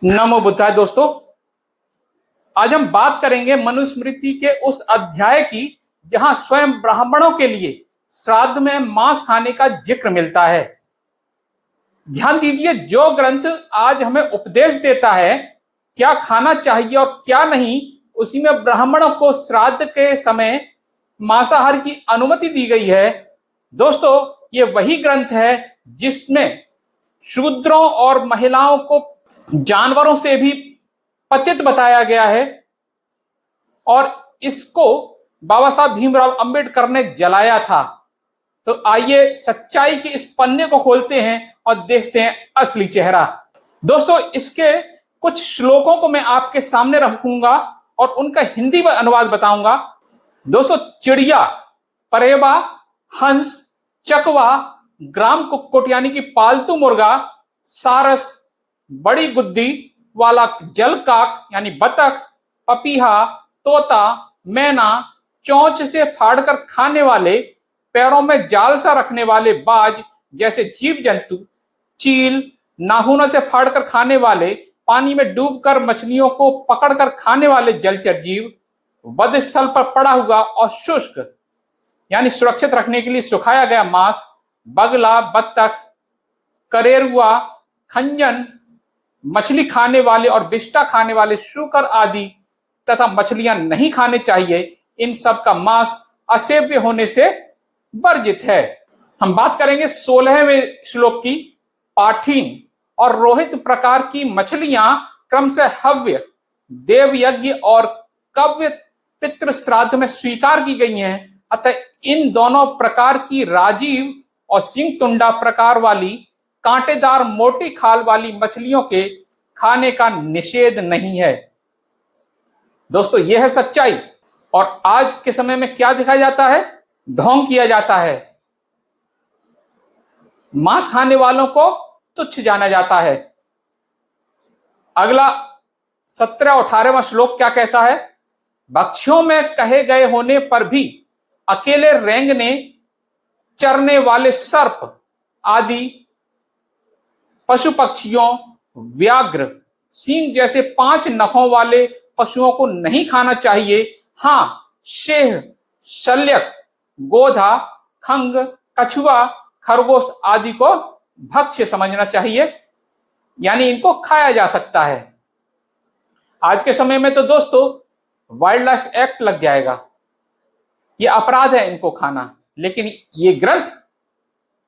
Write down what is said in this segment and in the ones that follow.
नमो बुद्धाय। दोस्तों, आज हम बात करेंगे मनुस्मृति के उस अध्याय की जहां स्वयं ब्राह्मणों के लिए श्राद्ध में मांस खाने का जिक्र मिलता है। ध्यान दीजिए, जो ग्रंथ आज हमें उपदेश देता है क्या खाना चाहिए और क्या नहीं, उसी में ब्राह्मणों को श्राद्ध के समय मांसाहार की अनुमति दी गई है। दोस्तों, ये वही ग्रंथ है जिसमें शूद्रों और महिलाओं को जानवरों से भी पतित बताया गया है और इसको बाबा साहब भीमराव अंबेडकर ने जलाया था। तो आइए सच्चाई के इस पन्ने को खोलते हैं और देखते हैं असली चेहरा। दोस्तों, इसके कुछ श्लोकों को मैं आपके सामने रखूंगा और उनका हिंदी में अनुवाद बताऊंगा। दोस्तों, चिड़िया, परेवा, हंस, चकवा, ग्राम कुक्कुट यानी कि पालतू मुर्गा, सारस, बड़ी गुद्दी वाला जलकाक यानी बतख, पपीहा, तोता, मैना, चोंच से फाड़कर खाने वाले, पैरों में जाल सा रखने वाले बाज जैसे जीव जंतु, चील, नाखूनों से फाड़कर खाने वाले, पानी में डूबकर मछलियों को पकड़कर खाने वाले जलचर जीव, वध स्थल पर पड़ा हुआ और शुष्क यानी सुरक्षित रखने के लिए सुखाया गया मांस, बगला, बत्तख, करेरुआ, खंजन, मछली खाने वाले और बिष्टा खाने वाले शूकर आदि तथा मछलियां नहीं खाने चाहिए। इन सब का मांस असेव्य होने से वर्जित है। हम बात करेंगे 16वें श्लोक की। पाठीन और रोहित प्रकार की मछलियां क्रमशः हव्य, देव यज्ञ और कव्य पितृ श्राद्ध में स्वीकार की गई हैं। अतः इन दोनों प्रकार की राजीव और सिंह तुंडा प्रकार वाली कांटेदार मोटी खाल वाली मछलियों के खाने का निषेध नहीं है। दोस्तों, यह है सच्चाई। और आज के समय में क्या दिखाया जाता है? ढोंग किया जाता है। मांस खाने वालों को तुच्छ जाना जाता है। अगला 17 और 18वां श्लोक क्या कहता है? भक्ष्यों में कहे गए होने पर भी अकेले रेंगने चरने वाले सर्प आदि पशु पक्षियों, व्याघ्र, सींग जैसे 5 नखों वाले पशुओं को नहीं खाना चाहिए। हाँ, शेह, शल्यक, गोधा, खंग, कछुआ, खरगोश आदि को भक्ष्य समझना चाहिए, यानी इनको खाया जा सकता है। आज के समय में तो दोस्तों वाइल्ड लाइफ एक्ट लग जाएगा, ये अपराध है इनको खाना, लेकिन ये ग्रंथ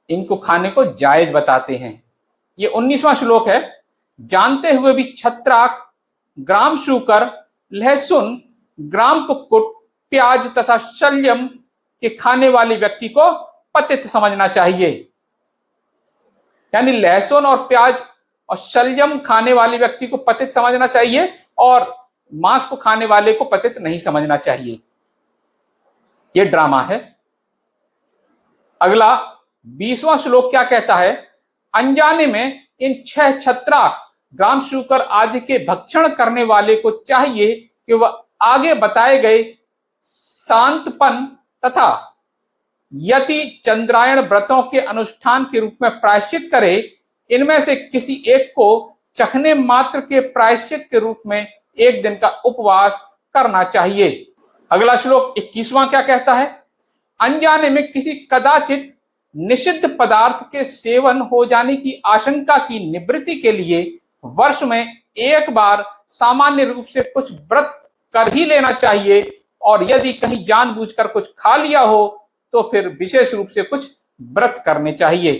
इनको खाने को जायज बताते हैं। ये 19वां श्लोक है। जानते हुए भी छत्राक, ग्राम शूकर, लहसुन, ग्राम कुक्कुट, प्याज तथा शल्यम के खाने वाले व्यक्ति को पतित समझना चाहिए। यानी लहसुन और प्याज और शल्यम खाने वाले व्यक्ति को पतित समझना चाहिए और मांस को खाने वाले को पतित नहीं समझना चाहिए। यह ड्रामा है। अगला 20वां श्लोक क्या कहता है? अनजाने में इन 6 छत्राक, ग्राम शूकर आदि के भक्षण करने वाले को चाहिए कि वह आगे बताए गए शांतपन तथा यति चंद्रायण व्रतों के अनुष्ठान के रूप में प्रायश्चित करे। इनमें से किसी एक को चखने मात्र के प्रायश्चित के रूप में 1 दिन का उपवास करना चाहिए। अगला श्लोक 21वां क्या कहता है? अनजाने में किसी कदाचित निषिद्ध पदार्थ के सेवन हो जाने की आशंका की निवृत्ति के लिए वर्ष में 1 बार सामान्य रूप से कुछ व्रत कर ही लेना चाहिए, और यदि कहीं जानबूझकर कुछ खा लिया हो तो फिर विशेष रूप से कुछ व्रत करने चाहिए।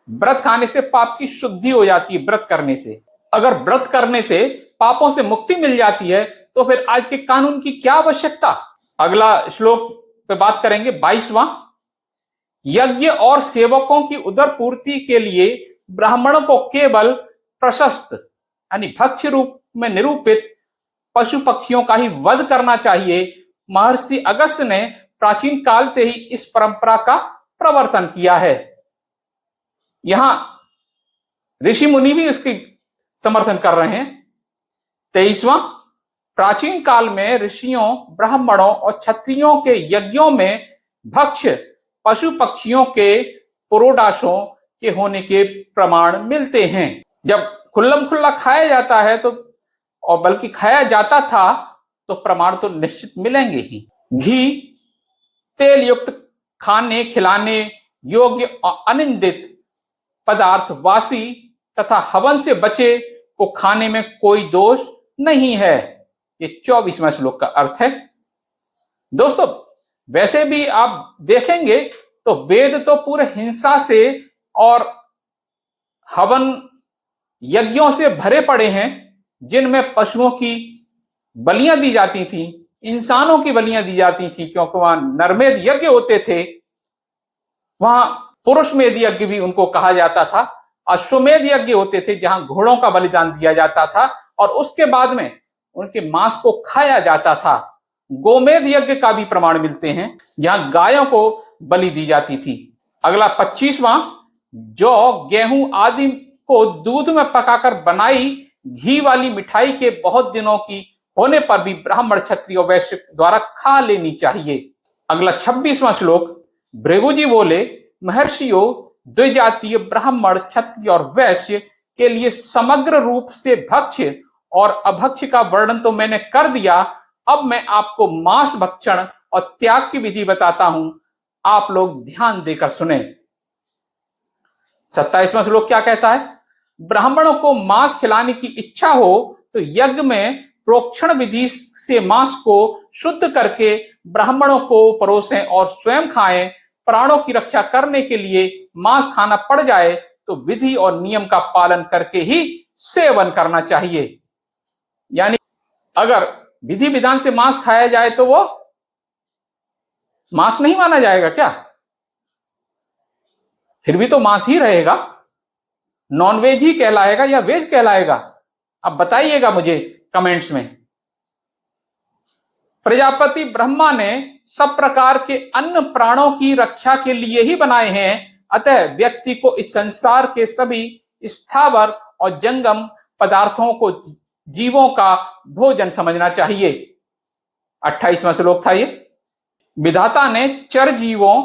व्रत खाने से पाप की शुद्धि हो जाती है। व्रत करने से, अगर व्रत करने से पापों से मुक्ति मिल जाती है तो फिर आज के कानून की क्या आवश्यकता। अगला श्लोक पे बात करेंगे 22वां। यज्ञ और सेवकों की उदर पूर्ति के लिए ब्राह्मणों को केवल प्रशस्त यानी भक्ष्य रूप में निरूपित पशु पक्षियों का ही वध करना चाहिए। महर्षि अगस्त्य ने प्राचीन काल से ही इस परंपरा का प्रवर्तन किया है। यहां ऋषि मुनि भी इसकी समर्थन कर रहे हैं। 23वां, प्राचीन काल में ऋषियों, ब्राह्मणों और क्षत्रियों के यज्ञों में भक्ष्य पशु पक्षियों के पुरोडाशों के होने के प्रमाण मिलते हैं। जब खुल्लम खुल्ला खाया जाता है तो, और बल्कि खाया जाता था, तो प्रमाण तो निश्चित मिलेंगे ही। घी, तेल युक्त खाने खिलाने योग्य और अनिंदित पदार्थ वासी तथा हवन से बचे को खाने में कोई दोष नहीं है। ये 24वां श्लोक का अर्थ है। दोस्तों, वैसे भी आप देखेंगे तो वेद तो पूरे हिंसा से और हवन यज्ञों से भरे पड़े हैं, जिनमें पशुओं की बलियां दी जाती थी, इंसानों की बलियां दी जाती थी, क्योंकि वहां नरमेध यज्ञ होते थे। वहां पुरुषमेध यज्ञ भी उनको कहा जाता था। अश्वमेध यज्ञ होते थे जहां घोड़ों का बलिदान दिया जाता था और उसके बाद में उनके मांस को खाया जाता था। गोमेध यज्ञ का भी प्रमाण मिलते हैं जहां गायों को बलि दी जाती थी। अगला 25वां, जौ, गेहूं आदि को दूध में पकाकर बनाई घी वाली मिठाई के बहुत दिनों की होने पर भी ब्राह्मण, क्षत्रिय और वैश्य द्वारा खा लेनी चाहिए। अगला 26वां श्लोक, भृगु जी बोले, महर्षियों, द्विजातीय ब्राह्मण, क्षत्रिय और वैश्य के लिए समग्र रूप से भक्ष्य और अभक्ष्य का वर्णन तो मैंने कर दिया। अब मैं आपको मांस भक्षण और त्याग की विधि बताता हूं, आप लोग ध्यान देकर सुने। 27वां श्लोक क्या कहता है? ब्राह्मणों को मांस खिलाने की इच्छा हो तो यज्ञ में प्रोक्षण विधि से मांस को शुद्ध करके ब्राह्मणों को परोसें और स्वयं खाएं। प्राणों की रक्षा करने के लिए मांस खाना पड़ जाए तो विधि और नियम का पालन करके ही सेवन करना चाहिए। यानी अगर विधि विधान से मांस खाया जाए तो वो मांस नहीं माना जाएगा क्या? फिर भी तो मांस ही रहेगा, नॉनवेज ही कहलाएगा या वेज कहलाएगा? अब बताइएगा मुझे कमेंट्स में। प्रजापति ब्रह्मा ने सब प्रकार के अन्य प्राणों की रक्षा के लिए ही बनाए हैं, अतः व्यक्ति को इस संसार के सभी स्थावर और जंगम पदार्थों को जीवों का भोजन समझना चाहिए। 28वां श्लोक था ये। विधाता ने चर जीवों,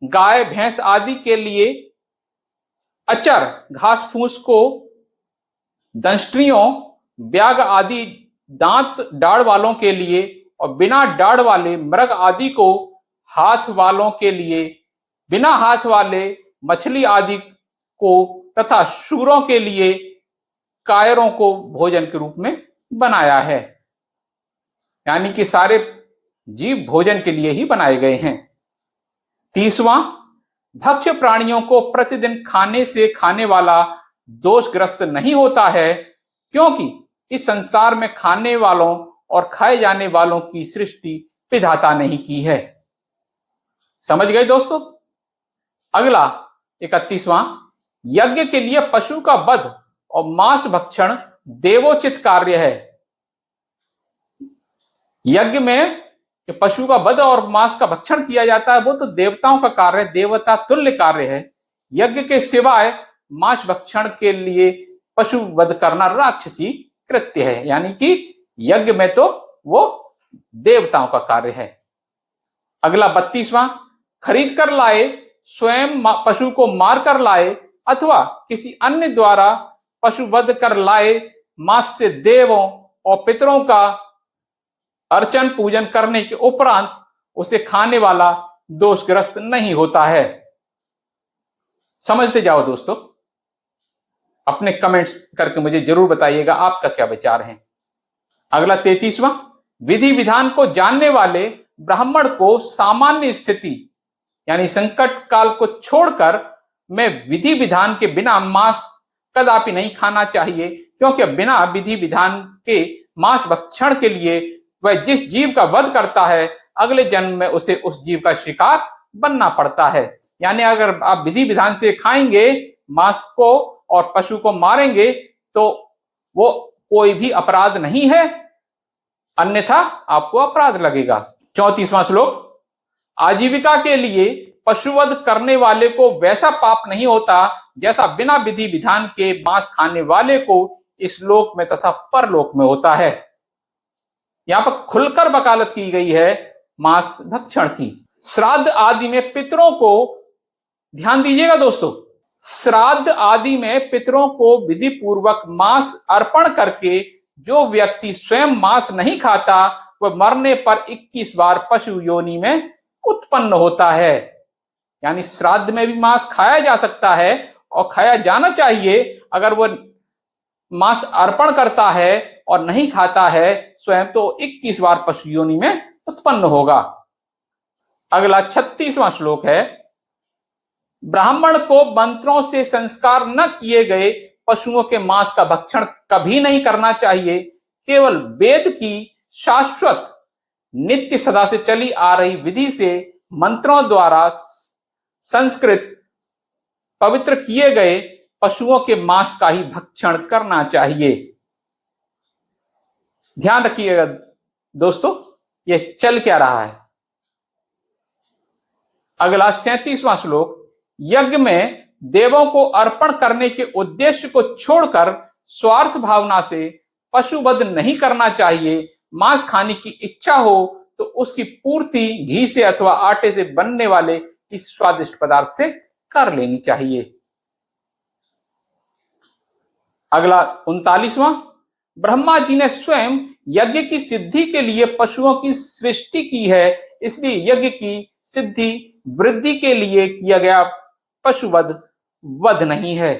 गाय भैंस आदि के लिए अचर घास फूस को, दंष्ट्रियों, ब्याग आदि दांत डाढ़ वालों के लिए और बिना डाढ़ वाले मृग आदि को, हाथ वालों के लिए, बिना हाथ वाले मछली आदि को तथा शूरों के लिए कायरों को भोजन के रूप में बनाया है। यानी कि सारे जीव भोजन के लिए ही बनाए गए हैं। 30वां, भक्ष्य प्राणियों को प्रतिदिन खाने से खाने वाला दोषग्रस्त नहीं होता है, क्योंकि इस संसार में खाने वालों और खाए जाने वालों की सृष्टि विधाता नहीं की है। समझ गए दोस्तों? अगला 31वां, यज्ञ के लिए पशु का वध और मांस भक्षण देवोचित कार्य है। यज्ञ में पशु का वध और मांस का भक्षण किया जाता है, वो तो देवताओं का कार्य, देवता तुल्य कार्य है। यज्ञ के सिवाय मांस भक्षण के लिए पशु वध करना राक्षसी कृत्य है। यानी कि यज्ञ में तो वो देवताओं का कार्य है। अगला 32वां, खरीद कर लाए, स्वयं पशु को मार कर लाए अथवा किसी अन्य द्वारा पशु वध कर लाए मांस से देवों और पितरों का अर्चन पूजन करने के उपरांत उसे खाने वाला दोषग्रस्त नहीं होता है। समझते जाओ दोस्तों। अपने कमेंट्स करके मुझे जरूर बताइएगा आपका क्या विचार है। अगला 33वां, विधि विधान को जानने वाले ब्राह्मण को सामान्य स्थिति यानी संकट काल को छोड़कर मैं विधि विधान के बिना मांस कदापि नहीं खाना चाहिए, क्योंकि बिना विधि विधान के मांस भक्षण के लिए वह जिस जीव का वध करता है अगले जन्म में उसे उस जीव का शिकार बनना पड़ता है। यानी अगर आप विधि विधान से खाएंगे मांस को और पशु को मारेंगे तो वो कोई भी अपराध नहीं है, अन्यथा आपको अपराध लगेगा। 34वां श्लोक, आजीविका के लिए पशुवध करने वाले को वैसा पाप नहीं होता जैसा बिना विधि विधान के मांस खाने वाले को इस लोक में तथा परलोक में होता है। यहां पर खुलकर वकालत की गई है मांस भक्षण की। श्राद्ध आदि में पितरों को ध्यान दीजिएगा दोस्तों, श्राद्ध आदि में पितरों को विधि पूर्वक मांस अर्पण करके जो व्यक्ति स्वयं मांस नहीं खाता वह मरने पर 21 बार पशु योनि में उत्पन्न होता है। यानी श्राद्ध में भी मांस खाया जा सकता है और खाया जाना चाहिए। अगर वह मांस अर्पण करता है और नहीं खाता है स्वयं तो 21 बार पशु योनि में उत्पन्न होगा। अगला 36वां श्लोक है, ब्राह्मण को मंत्रों से संस्कार न किए गए पशुओं के मांस का भक्षण कभी नहीं करना चाहिए। केवल वेद की शाश्वत नित्य सदा से चली आ रही विधि से मंत्रों द्वारा संस्कृत पवित्र किए गए पशुओं के मांस का ही भक्षण करना चाहिए। ध्यान रखिएगा दोस्तों, यह चल क्या रहा है। अगला 37वां श्लोक, यज्ञ में देवों को अर्पण करने के उद्देश्य को छोड़कर स्वार्थ भावना से पशुवध नहीं करना चाहिए। मांस खाने की इच्छा हो तो उसकी पूर्ति घी से अथवा आटे से बनने वाले इस स्वादिष्ट पदार्थ से कर लेनी चाहिए। अगला 39वां, ब्रह्मा जी ने स्वयं यज्ञ की सिद्धि के लिए पशुओं की सृष्टि की है, इसलिए यज्ञ की सिद्धि वृद्धि के लिए किया गया पशुवध वध नहीं है।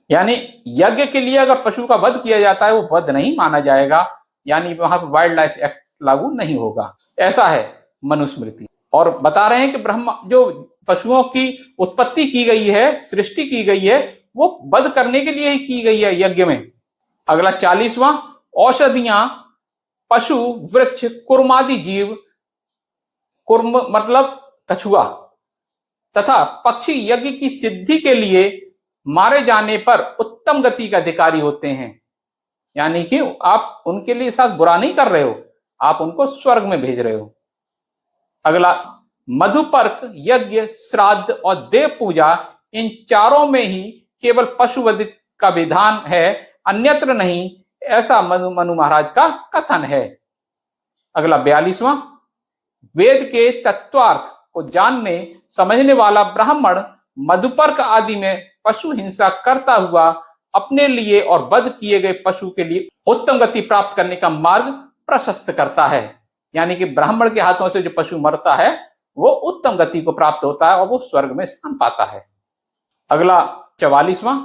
यानी यज्ञ के लिए अगर पशु का वध किया जाता है वो वध नहीं माना जाएगा, यानी वहां पर वाइल्ड लाइफ एक्ट लागू नहीं होगा। ऐसा है मनुस्मृति। और बता रहे हैं कि ब्रह्मा जो पशुओं की उत्पत्ति की गई है, सृष्टि की गई है, वो वध करने के लिए ही की गई है यज्ञ में। अगला 40वां, औषधियां, पशु, वृक्ष, कुर्मादि जीव, कुर्म मतलब कछुआ, तथा पक्षी यज्ञ की सिद्धि के लिए मारे जाने पर उत्तम गति का अधिकारी होते हैं। यानी कि आप उनके लिए साथ बुरा नहीं कर रहे हो, आप उनको स्वर्ग में भेज रहे हो। अगला, मधुपर्क, यज्ञ, श्राद्ध और देव पूजा, इन चारों में ही केवल पशुवध का विधान है, अन्यत्र नहीं, ऐसा मनु महाराज का कथन है। अगला 42वां, वेद के तत्वार्थ को जानने समझने वाला ब्राह्मण मधुपर्क आदि में पशु हिंसा करता हुआ अपने लिए और वध किए गए पशु के लिए उत्तम गति प्राप्त करने का मार्ग प्रशस्त करता है। यानी कि ब्राह्मण के हाथों से जो पशु मरता है वो उत्तम गति को प्राप्त होता है और वो स्वर्ग में स्थान पाता है। अगला 44वां,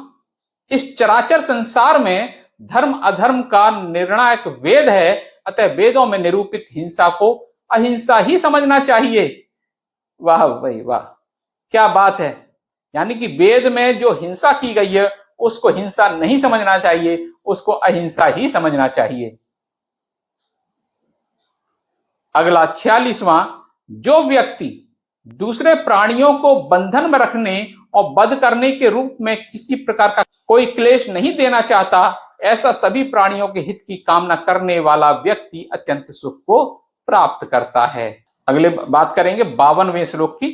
इस चराचर संसार में धर्म अधर्म का निर्णायक वेद है, अतः वेदों में निरूपित हिंसा को अहिंसा ही समझना चाहिए। वाह भाई वाह, क्या बात है। यानी कि वेद में जो हिंसा की गई है उसको हिंसा नहीं समझना चाहिए, उसको अहिंसा ही समझना चाहिए। अगला 46वां, जो व्यक्ति दूसरे प्राणियों को बंधन में रखने और वध करने के रूप में किसी प्रकार का कोई क्लेश नहीं देना चाहता, ऐसा सभी प्राणियों के हित की कामना करने वाला व्यक्ति अत्यंत सुख को प्राप्त करता है। अगले बात करेंगे 52वें श्लोक की,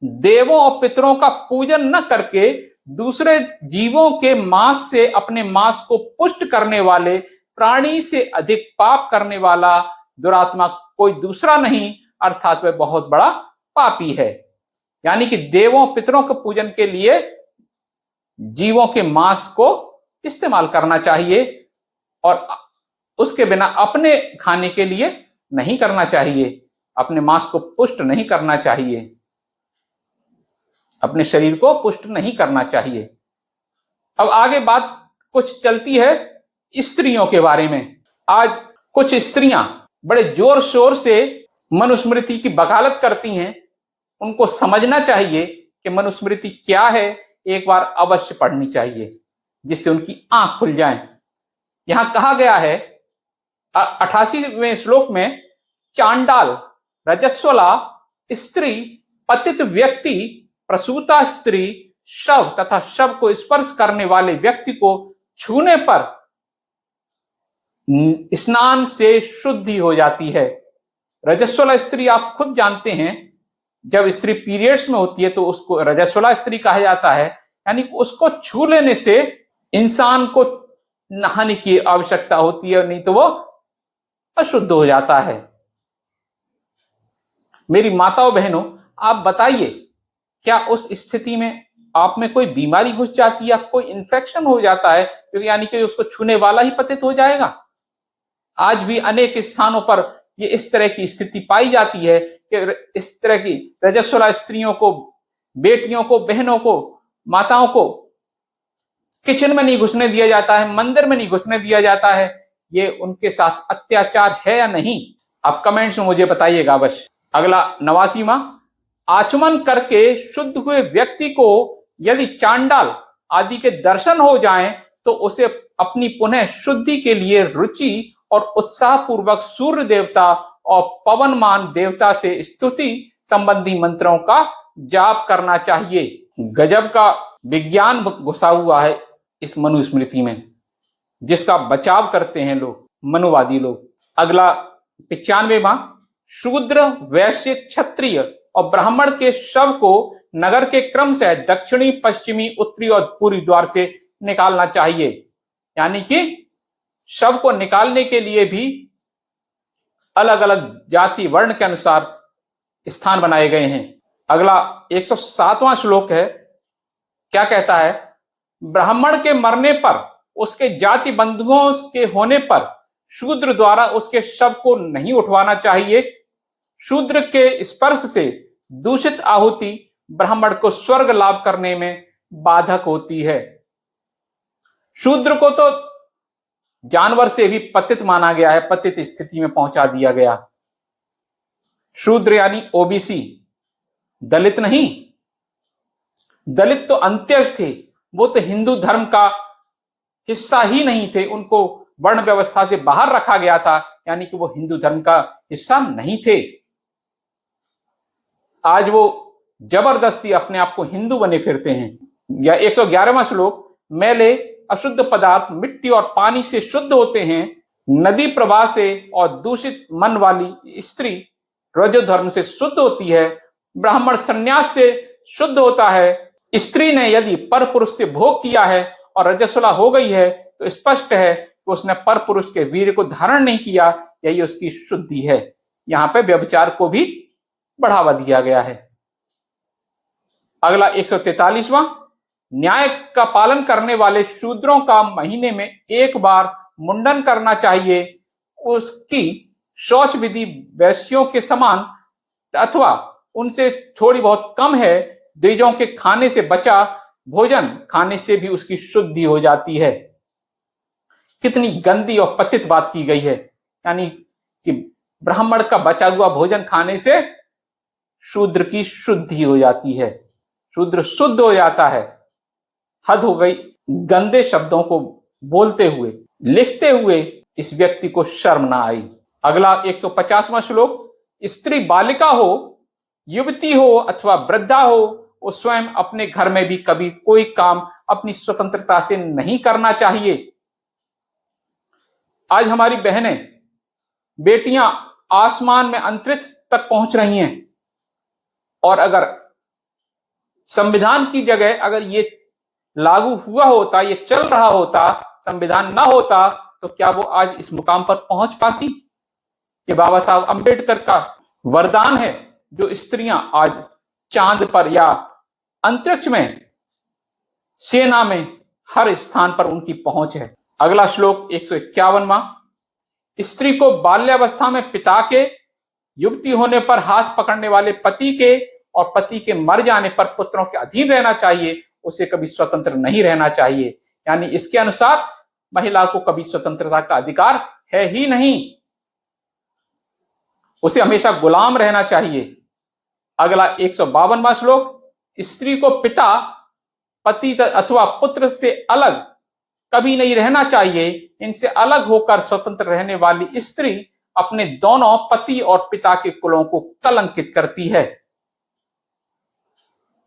देवों और पितरों का पूजन न करके दूसरे जीवों के मांस से अपने मांस को पुष्ट करने वाले प्राणी से अधिक पाप करने वाला दुरात्मा कोई दूसरा नहीं, अर्थात वह बहुत बड़ा पापी है। यानी कि देवों पितरों के पूजन के लिए जीवों के मांस को इस्तेमाल करना चाहिए और उसके बिना अपने खाने के लिए नहीं करना चाहिए, अपने मांस को पुष्ट नहीं करना चाहिए, अपने शरीर को पुष्ट नहीं करना चाहिए। अब आगे बात कुछ चलती है स्त्रियों के बारे में। आज कुछ स्त्रियां बड़े जोर शोर से मनुस्मृति की वकालत करती हैं, उनको समझना चाहिए कि मनुस्मृति क्या है, एक बार अवश्य पढ़नी चाहिए जिससे उनकी आंख खुल जाए। यहां कहा गया है 88वें श्लोक में, चांडाल, रजस्वला स्त्री, पतित व्यक्ति, प्रसूता स्त्री, शव तथा शव को स्पर्श करने वाले व्यक्ति को छूने पर स्नान से शुद्धि हो जाती है। रजस्वला स्त्री आप खुद जानते हैं, जब स्त्री पीरियड्स में होती है तो उसको रजस्वला स्त्री कहा जाता है। यानी उसको छू लेने से इंसान को नहाने की आवश्यकता होती है, नहीं तो वो अशुद्ध हो जाता है। मेरी माताओं बहनों, आप बताइए क्या उस स्थिति में आप में कोई बीमारी घुस जाती है, कोई इन्फेक्शन हो जाता है, क्योंकि यानी कि उसको छूने वाला ही पतित हो जाएगा। आज भी अनेक स्थानों पर ये इस तरह की स्थिति पाई जाती है कि इस तरह की रजस्वला स्त्रियों को, बेटियों को, बहनों को, माताओं को किचन में नहीं घुसने दिया जाता है, मंदिर में नहीं घुसने दिया जाता है। ये उनके साथ अत्याचार है या नहीं? आप कमेंट्स में मुझे बताइएगा अवश्य। अगला 89वां, आचमन करके शुद्ध हुए व्यक्ति को यदि चांडाल आदि के दर्शन हो जाएं तो उसे अपनी पुनः शुद्धि के लिए रुचि और उत्साह पूर्वक सूर्य देवता और पवनमान देवता से स्तुति संबंधी मंत्रों का जाप करना चाहिए। गजब का विज्ञान घुसा हुआ है इस मनुस्मृति में, जिसका बचाव करते हैं लोग, मनुवादी लोग। अगला 95वां, शूद्र, वैश्य, क्षत्रिय और ब्राह्मण के शव को नगर के क्रम से दक्षिणी, पश्चिमी, उत्तरी और पूर्वी द्वार से निकालना चाहिए। यानी कि शव को निकालने के लिए भी अलग अलग जाति वर्ण के अनुसार स्थान बनाए गए हैं। अगला 107वां श्लोक है, क्या कहता है? ब्राह्मण के मरने पर उसके जाति बंधुओं के होने पर शूद्र द्वारा उसके शव को नहीं उठवाना चाहिए। शूद्र के स्पर्श से दूषित आहुति ब्राह्मण को स्वर्ग लाभ करने में बाधक होती है। शूद्र को तो जानवर से भी पतित माना गया है, पतित स्थिति में पहुंचा दिया गया। शूद्र यानी ओबीसी, दलित नहीं। दलित तो अंत्यज थे, वो तो हिंदू धर्म का हिस्सा ही नहीं थे, उनको वर्ण व्यवस्था से बाहर रखा गया था, यानी कि वो हिंदू धर्म का हिस्सा नहीं थे। आज वो जबरदस्ती अपने आप को हिंदू बने फिरते हैं। या 111वां श्लोक, मैले अशुद्ध पदार्थ मिट्टी और पानी से शुद्ध होते हैं, नदी प्रवाह से और दूषित मन वाली स्त्री रजो धर्म से शुद्ध होती है, ब्राह्मण संन्यास से शुद्ध होता है। स्त्री ने यदि पर पुरुष से भोग किया है और रजस्वला हो गई है तो स्पष्ट है कि उसने पर पुरुष के वीर्य को धारण नहीं किया, यही उसकी शुद्धि है। यहाँ पे व्यभिचार को भी बढ़ावा दिया गया है। अगला 143वां, न्याय का पालन करने वाले शूद्रों का महीने में एक बार मुंडन करना चाहिए। उसकी शौच विधि वैश्यों के समान अथवा उनसे थोड़ी बहुत कम है। द्विजों के खाने से बचा भोजन खाने से भी उसकी शुद्धि हो जाती है। कितनी गंदी और पतित बात की गई है, यानी कि ब्राह्मण का बचा हुआ भोजन खाने से शूद्र की शुद्धि हो जाती है, शूद्र शुद्ध हो जाता है। हद हो गई गंदे शब्दों को बोलते हुए, लिखते हुए इस व्यक्ति को शर्म ना आई। अगला 150वां श्लोक, स्त्री बालिका हो, युवती हो अथवा वृद्धा हो, वो स्वयं अपने घर में भी कभी कोई काम अपनी स्वतंत्रता से नहीं करना चाहिए। आज हमारी बहनें, बेटियां आसमान में अंतरिक्ष तक पहुंच रही हैं, और अगर संविधान की जगह अगर ये लागू हुआ होता, ये चल रहा होता, संविधान ना होता, तो क्या वो आज इस मुकाम पर पहुंच पाती? ये बाबा साहब अंबेडकर का वरदान है, जो स्त्रियां आज चांद पर या अंतरिक्ष में, सेना में, हर स्थान पर उनकी पहुंच है। अगला श्लोक 151वां, स्त्री को बाल्यावस्था में पिता के, युवती होने पर हाथ पकड़ने वाले पति के और पति के मर जाने पर पुत्रों के अधीन रहना चाहिए, उसे कभी स्वतंत्र नहीं रहना चाहिए। यानी इसके अनुसार महिला को कभी स्वतंत्रता का अधिकार है ही नहीं, उसे हमेशा गुलाम रहना चाहिए। अगला 152वां श्लोक, स्त्री को पिता, पति अथवा पुत्र से अलग कभी नहीं रहना चाहिए। इनसे अलग होकर स्वतंत्र रहने वाली स्त्री अपने दोनों पति और पिता के कुलों को कलंकित करती है।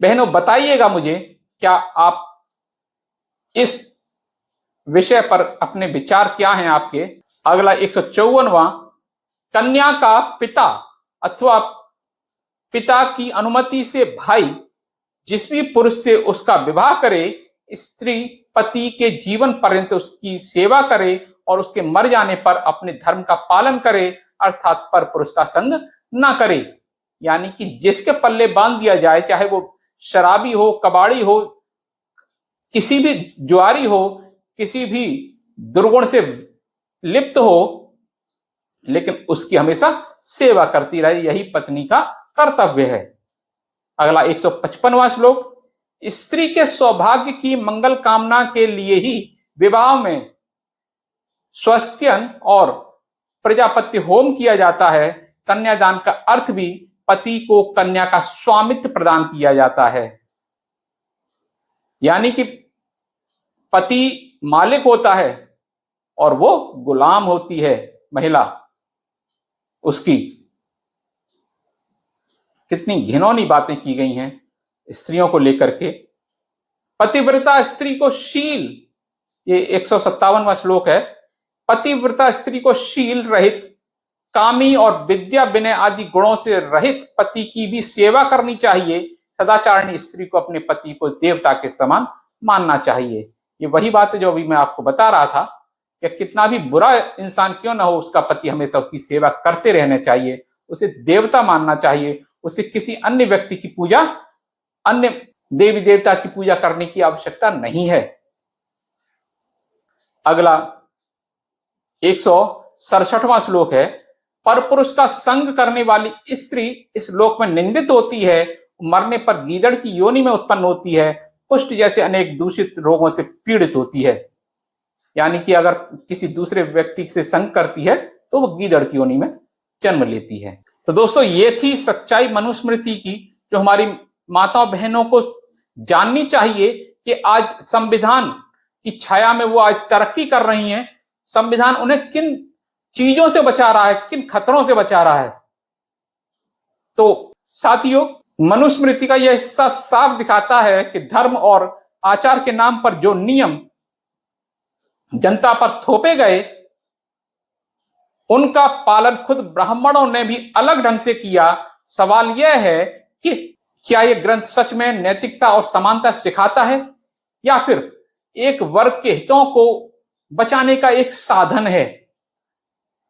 बहनों, बताइएगा मुझे, क्या आप इस विषय पर अपने विचार क्या हैं आपके? अगला 154वां, कन्या का पिता अथवा पिता की अनुमति से भाई जिस भी पुरुष से उसका विवाह करे, स्त्री पति के जीवन पर्यंत उसकी सेवा करे और उसके मर जाने पर अपने धर्म का पालन करे, अर्थात पर पुरुष का संग ना करे। यानी कि जिसके पल्ले बांध दिया जाए, चाहे वो शराबी हो, कबाड़ी हो, किसी भी जुआरी हो, किसी भी दुर्गुण से लिप्त हो, लेकिन उसकी हमेशा सेवा करती रहे, यही पत्नी का कर्तव्य है। अगला 155वां श्लोक, स्त्री के सौभाग्य की मंगल कामना के लिए ही विवाह में स्वस्त्यन और प्रजापत्य होम किया जाता है। कन्यादान का अर्थ भी पति को कन्या का स्वामित्व प्रदान किया जाता है, यानी कि पति मालिक होता है और वो गुलाम होती है महिला उसकी। कितनी घिनौनी बातें की गई हैं स्त्रियों को लेकर के। पतिव्रता स्त्री को शील, ये 157वां श्लोक है, पतिव्रता स्त्री को शील रहित, कामी और विद्या विनय आदि गुणों से रहित पति की भी सेवा करनी चाहिए। सदाचारणी स्त्री को अपने पति को देवता के समान मानना चाहिए। ये वही बात है जो अभी मैं आपको बता रहा था कि कितना भी बुरा इंसान क्यों ना हो, उसका पति हमेशा उसकी सेवा करते रहना चाहिए, उसे देवता मानना चाहिए, उसे किसी अन्य व्यक्ति की पूजा, अन्य देवी देवता की पूजा करने की आवश्यकता नहीं है। अगला 167वां श्लोक है, परपुरुष का संग करने वाली स्त्री इस लोक में निंदित होती है, मरने पर गीदड़ की योनि में उत्पन्न होती है, कुष्ठ जैसे अनेक दूषित रोगों से पीड़ित होती है। यानी कि अगर किसी दूसरे व्यक्ति से संग करती है तो वो गीदड़ की योनि में जन्म लेती है। तो दोस्तों, ये थी सच्चाई मनुस्मृति की, जो हमारी माताओं बहनों को जाननी चाहिए कि आज संविधान की छाया में वो आज तरक्की कर रही हैं। संविधान उन्हें किन चीजों से बचा रहा है, किन खतरों से बचा रहा है। तो साथियों, मनुस्मृति का यह हिस्सा साफ दिखाता है कि धर्म और आचार के नाम पर जो नियम जनता पर थोपे गए, उनका पालन खुद ब्राह्मणों ने भी अलग ढंग से किया। सवाल यह है कि क्या यह ग्रंथ सच में नैतिकता और समानता सिखाता है, या फिर एक वर्ग के हितों को बचाने का एक साधन है।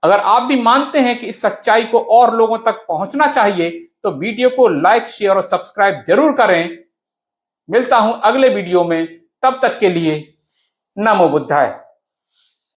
अगर आप भी मानते हैं कि इस सच्चाई को और लोगों तक पहुंचना चाहिए तो वीडियो को लाइक, शेयर और सब्सक्राइब जरूर करें। मिलता हूं अगले वीडियो में, तब तक के लिए नमो बुद्धाय।